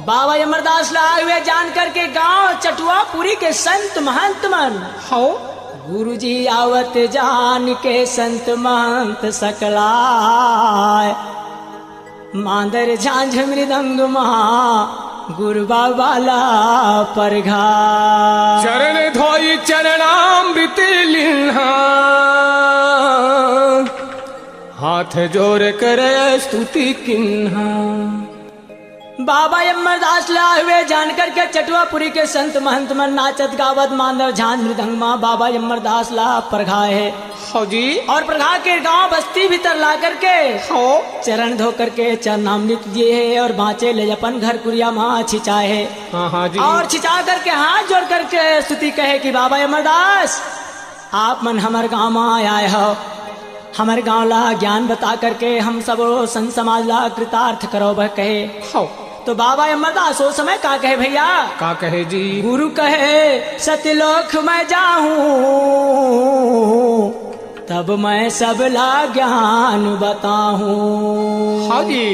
बाबा अमरदास लाए हुए जान करके गांव चटुआपुरी के संत महंत मन हो गुरु जी आवत जान के संत महंत सकलाय मांदर झांझ मृदंग महा गुरु बाबाला परघा चरण धोई चरणामृत लिन्हा हाथ जोड़ कर स्तुति किन्हा। बाबा अमरदास लाए हुए जानकर के चटुआपुरी के संत महंत मन नाचत गावत मांदर झांझ मृदंग माँ बाबा अमरदास ला परघाए हो जी और प्रभा के गांव बस्ती भीतर ला करके हो चरण धो करके चरणामृत दिए है और बाँचे ले अपन घर कुरिया माँ छिचाए है। हाँ जी और छिचा करके हाथ जोड़ करके स्तुति कहे कि बाबा अमरदास आप मन हमारे गांव में आए हो, हमारे गांव ला ज्ञान बता करके हम सब संत समाज ला कृतार्थ करो वह कहे हो। तो बाबा अमरदास वो समय का कहे भैया का कहे जी गुरु कहे सत्यलोक में जाऊं तब मैं सबला ज्ञान बताऊं। हाँ जी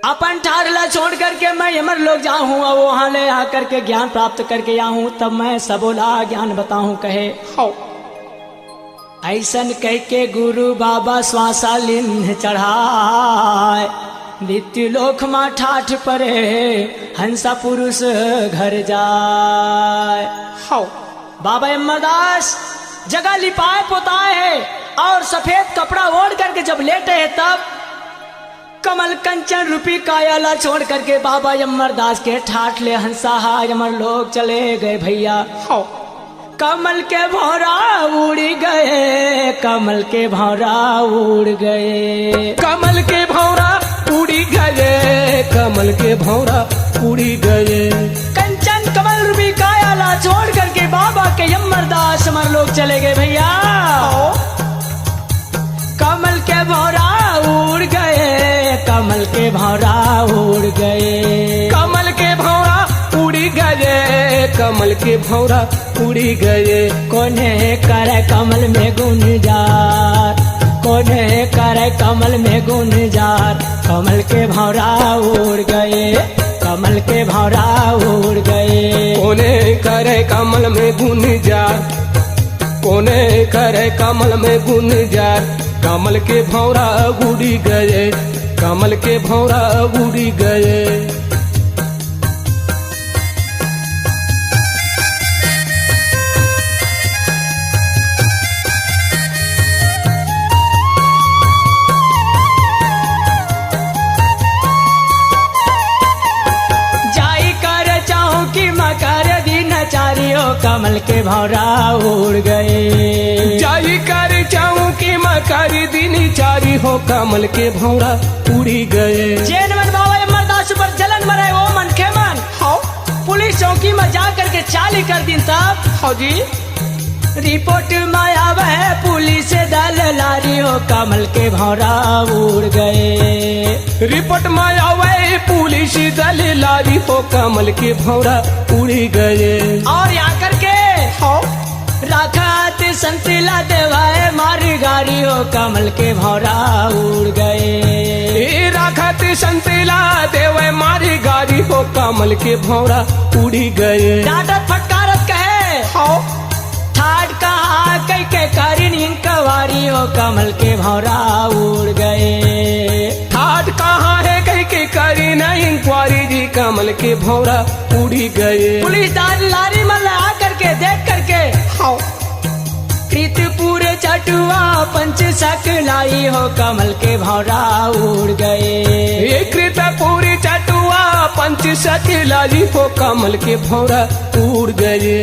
अपन ठार ला छोड़ करके मैं अमर लोग जाऊं और वहां ले आकर के ज्ञान प्राप्त करके आऊं तब मैं सबोला ज्ञान बताऊं कहे हो। ऐसन कह के गुरु बाबा श्वासा लिन्ह चढ़ाए मृत्यु लोक मा ठाठ परे हंसा पुरुष घर जाए हो। बाबा अमरदास जगह लिपाए पोताए है और सफेद कपड़ा ओढ़ करके जब लेटे है तब कमल कंचन रूपी कायाला छोड़ करके बाबा अमरदास के ठाठ ले हंसा हाय अमर लोग चले गए भैया हो। कमल के भौरा उड़ गए, कमल के भौरा उड़ गए, कमल के भौरा उड़ी गए, कमल के भौरा उड़ी गए। कंचन कमल रूपी कायाला छोड़ करके बाबा के अमरदास अमर लोग चले गए भैया। कमल के भौरा उड़ गए, कमल के भौरा उड़ गए, कमल के भौरा उड़ी गए, कमल के भौरा उड़ी गए। कोने करे कमल में गुंजार, कोने करे कमल में गुंजार, कमल के भौरा उड़ गए, कमल के भौरा उड़ गए। कोने करे कमल में गुंजार, कोने करे कमल में गुंजार, कमल के भौरा उड़ी गए, कमल के भौरा उड़ी गए। कमल के भौरा उड़ गए, जाई कर जाऊं कि मकर दिन चारी हो, कमल के भौरा उड़ी गए। जैन मन बाबा अमरदास पर जलन मरे वो मन के मन हो। पुलिस चौकी में जा करके चाली कर दिन तब हो जी रिपोर्ट में आवे पुलिस दल लारी हो, कमल के भौरा उड़ गए। रिपोर्ट में आवे पुलिस दल लारी हो, कमल के भौरा उड़ी गए। और यहाँ करके हो राखात संतिला देवाए मारी गाड़ी हो, कमल के भौरा उड़ गए। राखत संतिला देवे मारी गाड़ी हो, कमल के भौरा उड़ी गए। डांटत फटकारत कहे हो ठाट कहा कई के करीन इंकवारी हो, कमल के भौरा उड़ गए। ठाट कहाँ है कई के करी नहीं इंक्वारी जी, कमल के भौरा उड़ी गए। पुलिस लारी में लगा करके देख करके हो कृतपुर चटुआ पंच सकलाई हो, कमल के भौरा उड़ गए। कृतपुर चटुआ पंच सकलाई हो, कमल के भौरा उड़ गए।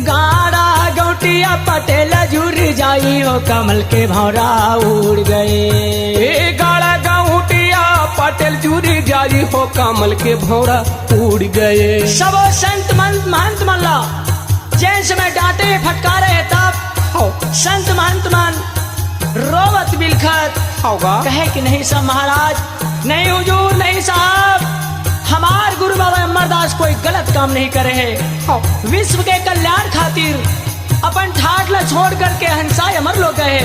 गाड़ा गौटिया पटेल जुर जाई हो, कमल के भौरा उड़ गए। गाड़ा गौटिया पटेल जुरी जाई हो, कमल के भौरा उड़ गए। सबो संत महंत मल्ला जैन समय डांटे फटकारे है तब हो संत महंत मन रोवत बिलखत होगा कहे कि नहीं सब महाराज, नहीं हुजूर, नहीं साहब, हमार गुरु बाबा अमरदास कोई गलत काम नहीं करे है। विश्व के कल्याण खातिर अपन ठाठ ला छोड़ करके हंसा अमर लोग गए।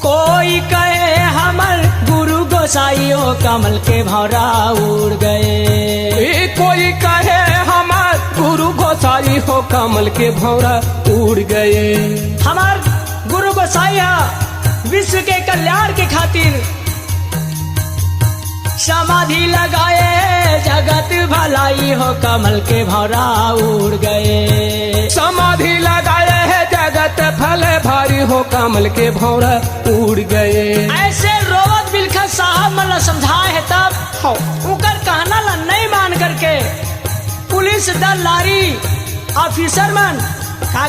कोई कहे हमर गुरु गो गोसाई हो कमल के भौरा उड़ गए। कोई कहे हमार गुरु गोसाई हो कमल के भौरा उड़ गए। हमार गुरु गोसाई विश्व के कल्याण के खातिर समाधि लगाए, जगत भलाई हो कमल के भौरा उड़ गए। समाधि लगाए है जगत भले भारी हो कमल के भौरा उड़ गए। ऐसे रोवत बिलखत साहब मन समझाए है तब उकर कहना ला नहीं मान करके पुलिस दल लारी ऑफिसर मन का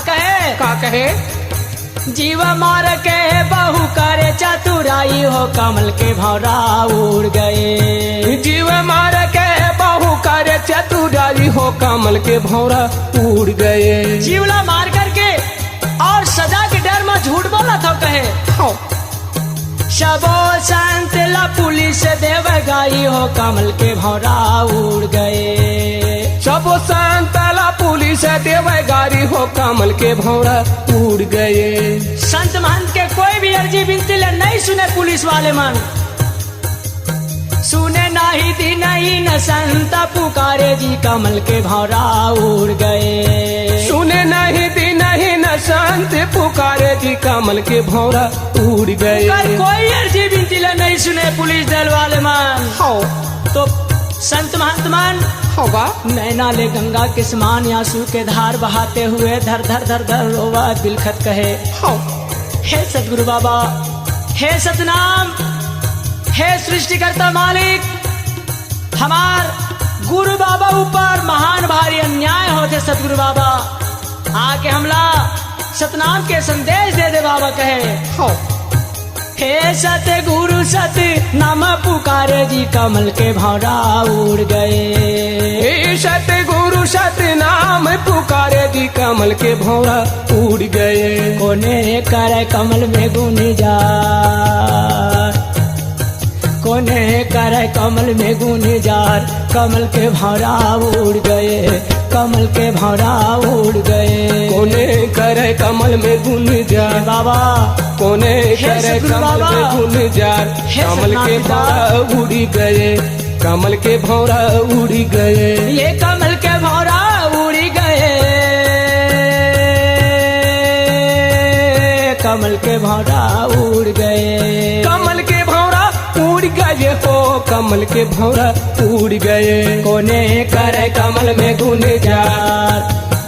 कहे जीव मार के बहु करे चतुराई हो कमल के भौरा उड़ गए। जीव मार के बहु करे चतुराई हो कमल के भौरा उड़ गए। जीवला मार करके और सजा के डर में झूठ बोला था कहे शबो संत ला पुलिस देव गाई हो कमल के भौरा उड़ गए। शबो संत ला पुलिस देव गारी हो कमल के भौरा उड़ गए। संत महंत के कोई भी अर्जी बिनती ले नहीं सुने पुलिस वाले मन, सुने नहीं दी नहीं न संत पुकारे जी कमल के भौरा उड़ गए। सुने नहीं दी नहीं न संत पुकारे जी कमल के भौरा उड़ गए। कोई अर्जी बिनती ले नहीं सुने पुलिस दल वाले मन तो संत महंत मन होगा नैना ले गंगा के समान आंसू के धार बहाते हुए धर धर धर धर रोवा बिलखत कहे हे सतगुरु बाबा, हे सतनाम, हे सृष्टिकर्ता मालिक, हमार गुरु बाबा ऊपर महान भारी अन्याय होते सतगुरु बाबा, आके हमला सतनाम के संदेश दे दे बाबा कहे हे सत गुरु सत नाम पुकारे जी कमल के भौरा उड़ गए। हे सत गुरु सत नाम पुकारे जी कमल के भौरा उड़ गए। कोने करे कमल में गुनी जा, कोने करे कमल में गुनी जार कमल के भौरा उड़ गए। कमल के भौरा उड़ गए। कोने करे कमल में गुंजार बाबा, कोने करे कमल में गुंजार कमल के भौरा उड़ी गए। कमल के भौरा उड़ी गए। ये कमल के भौरा उड़ी गए। कमल के भौरा उड़ गए। कमल के भौरा उड़ गए हो कमल के भौरा उड़ गए। कोने करे कमल में गुंजार,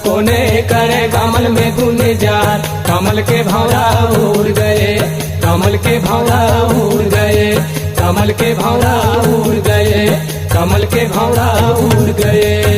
कोने करे कमल में गुंजार कमल के भौरा उड़ गए। कमल के भौरा उड़ गए। कमल के भौरा उड़ गए। कमल के भौरा उड़ गए।